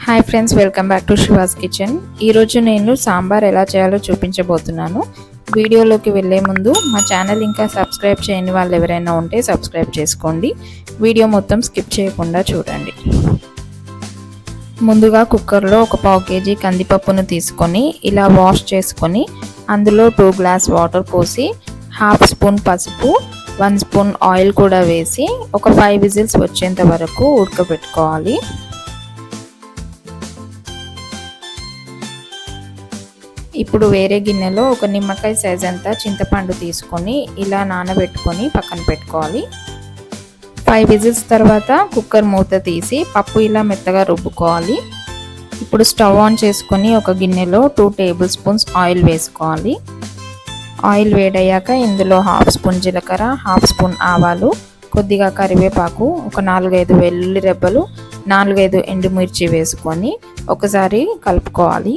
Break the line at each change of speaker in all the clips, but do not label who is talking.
Hi friends, welcome back to she was kitchen. ఈరోజు నేను సాంబార్ ఎలా చేయాలో చూపించబోతున్నాను. వీడియోలోకి వెళ్ళే ముందు మా ఛానల్ ఇంకా సబ్స్క్రైబ్ చేయని వాళ్ళు ఎవరైనా ఉంటే సబ్స్క్రైబ్ చేసుకోండి. వీడియో మొత్తం స్కిప్ చేయకుండా చూడండి. ముందుగా కుక్కర్లో ఒక 1/2 kg కందిపప్పును తీసుకొని ఇలా వాష్ చేసుకొని అందులో 2 గ్లాస్ వాటర్ పోసి 1/2 స్పూన్ పసుపు 1 స్పూన్ ఆయిల్ కూడా వేసి ఒక 5 విజిల్స్ వచ్చేంత వరకు ఉడకబెట్టుకోవాలి. ఇప్పుడు వేరే గిన్నెలో ఒక నిమ్మకాయ సైజ్ అంతా చింతపండు తీసుకొని ఇలా నానబెట్టుకొని పక్కన పెట్టుకోవాలి. 5 విజిల్స్ తర్వాత కుక్కర్ మూత తీసి పప్పు ఇలా మెత్తగా రుబ్బుకోవాలి. ఇప్పుడు స్టవ్ ఆన్ చేసుకొని ఒక గిన్నెలో 2 టేబుల్ స్పూన్స్ ఆయిల్ వేసుకోవాలి. ఆయిల్ వేడయ్యాక ఇందులో 1/2 స్పూన్ జీలకర్ర, 1/2 స్పూన్ ఆవాలు, కొద్దిగా కరివేపాకు, ఒక 4-5 వెల్లుల్లి రెబ్బలు, 4-5 ఎండుమిర్చి వేసుకొని ఒకసారి కలుపుకోవాలి.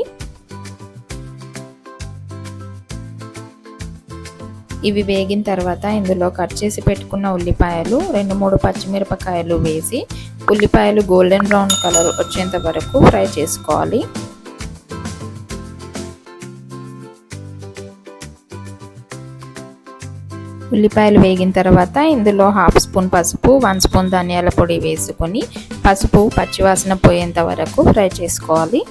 ఇవి వేగిన తర్వాత ఇందులో కట్ చేసి పెట్టుకున్న ఉల్లిపాయలు, 2-3 పచ్చిమిరపకాయలు వేసి ఉల్లిపాయలు గోల్డెన్ బ్రౌన్ కలర్ వచ్చేంత వరకు ఫ్రై చేసుకోవాలి. ఉల్లిపాయలు వేగిన తర్వాత ఇందులో 1/2 స్పూన్ పసుపు, 1 స్పూన్ ధనియాల పొడి వేసుకొని పసుపు పచ్చివాసన పోయేంత వరకు ఫ్రై చేసుకోవాలి.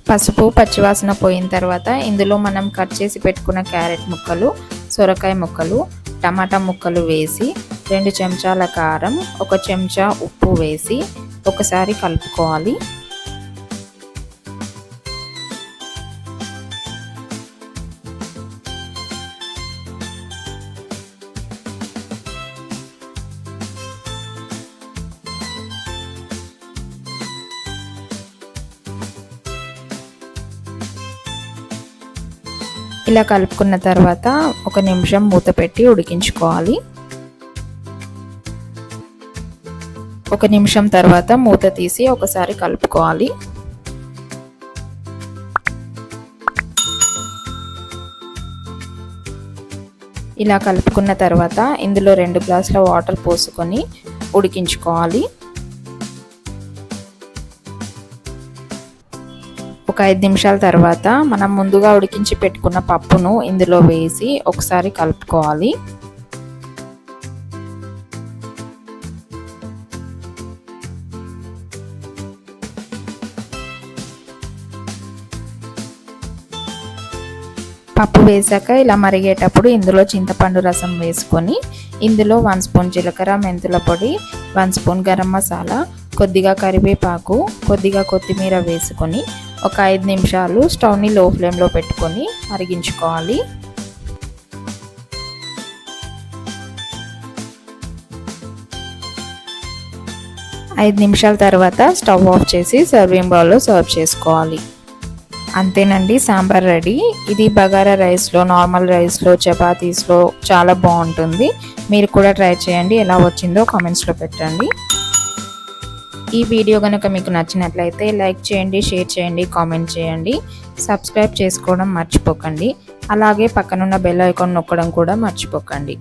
పసుపు పచ్చివాసన పోయిన తర్వాత ఇందులో మనం కట్ చేసి పెట్టుకున్న క్యారెట్ ముక్కలు, సొరకాయ ముక్కలు, టమాటా ముక్కలు వేసి 2 చెంచాల కారం, 1 చెంచా ఉప్పు వేసి ఒకసారి కలుపుకోవాలి. ఇలా కలుపుకున్న తర్వాత 1 నిమిషం మూత పెట్టి ఉడికించుకోవాలి. 1 నిమిషం తర్వాత మూత తీసి ఒకసారి కలుపుకోవాలి. ఇలా కలుపుకున్న తర్వాత ఇందులో 2 గ్లాసుల వాటర్ పోసుకొని ఉడికించుకోవాలి. ఒక 5 నిమిషాల తర్వాత మనం ముందుగా ఉడికించి పెట్టుకున్న పప్పును ఇందులో వేసి ఒకసారి కలుపుకోవాలి. పప్పు వేసాక ఇలా మరిగేటప్పుడు ఇందులో చింతపండు రసం వేసుకొని ఇందులో 1 స్పూన్ జీలకర్ర, మెంతుల పొడి, 1 స్పూన్ గరం మసాలా, కొద్దిగా కరివేపాకు, కొద్దిగా కొత్తిమీర వేసుకొని ఒక 5 నిమిషాలు స్టవ్ని లో ఫ్లేమ్లో పెట్టుకొని మరిగించుకోవాలి. ఐదు నిమిషాల తర్వాత స్టవ్ ఆఫ్ చేసి సర్వింగ్ బౌల్లో సర్వ్ చేసుకోవాలి. అంతేనండి, సాంబార్ రెడీ. ఇది బగారా రైస్లో, నార్మల్ రైస్లో, చపాతీస్లో చాలా బాగుంటుంది. మీరు కూడా ట్రై చేయండి. ఎలా వచ్చిందో కామెంట్స్లో పెట్టండి. ఈ వీడియో కనుక మీకు నచ్చినట్లయితే లైక్ చేయండి, షేర్ చేయండి, కామెంట్ చేయండి. సబ్స్క్రైబ్ చేసుకోవడం మర్చిపోకండి. అలాగే పక్కనున్న బెల్ ఐకాన్ నొక్కడం కూడా మర్చిపోకండి.